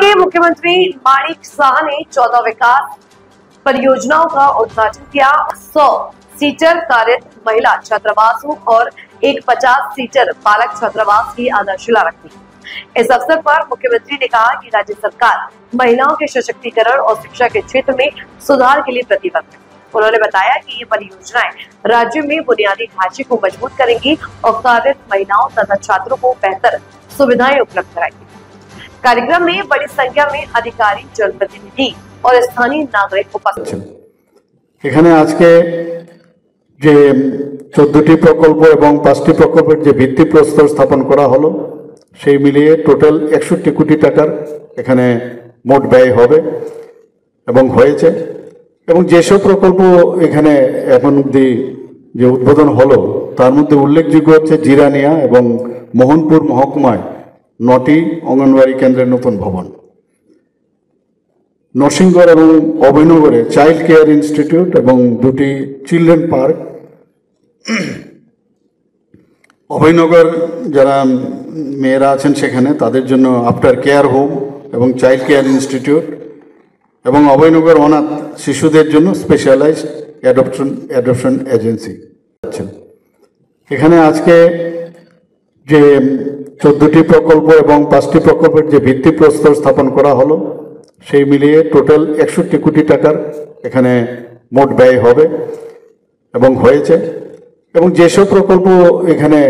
के मुख्यमंत्री माणिक साह ने 14 विकास परियोजनाओं का उद्घाटन किया। 100 सीटर कार्यरत महिला छात्रावासों और एक 50 सीटर बालक छात्रावास की आधारशिला रखी। इस अवसर पर मुख्यमंत्री ने कहा कि राज्य सरकार महिलाओं के सशक्तिकरण और शिक्षा के क्षेत्र में सुधार के लिए प्रतिबद्ध है। उन्होंने बताया कि ये परियोजनाएं राज्य में बुनियादी ढांचे को मजबूत करेंगी और कार्यरत महिलाओं तथा छात्रों को बेहतर सुविधाएं उपलब्ध कराएंगी। कार्यक्रम में बड़ी संख्या में अधिकारी, जनप्रतिनिधि और स्थानीय नागरिक उपस्थित। এখানে আজকে যে 14টি প্রকল্প এবং 5টি প্রকল্পের যে ভিত্তিপ্রস্তর স্থাপন করা হলো সেই মিলিয়ে টোটাল 61 কোটি টাকার এখানে মোট ব্যয় হবে এবং হয়েছে। এবং যেসব প্রকল্প এখানে এখন অবধি যে উদ্বোধন হলো তার মধ্যে উল্লেখযোগ্য হচ্ছে জিরানিয়া এবং মোহনপুর মহকুমায় 9টি অঙ্গনওয়াড়ি কেন্দ্রের নতুন ভবন, নরসিংগড় এবং অভয়নগরে চাইল্ড কেয়ার ইনস্টিটিউট এবং 2টি চিলড্রেন পার্ক, অভয়নগর যারা মেয়েরা আছেন সেখানে তাদের জন্য আফটার কেয়ার হোম এবং চাইল্ড কেয়ার ইনস্টিটিউট এবং অভয়নগর অনাথ শিশুদের জন্য স্পেশালাইজড অ্যাডপশন এজেন্সি। এখানে আজকে যে 14টি প্রকল্প এবং 5টি প্রকল্পের যে ভিত্তিপ্রস্তর স্থাপন করা হলো সেই মিলিয়ে টোটাল 61 কোটি টাকার এখানে মোট ব্যয় হবে এবং হয়েছে। এবং যেসব প্রকল্প এখানে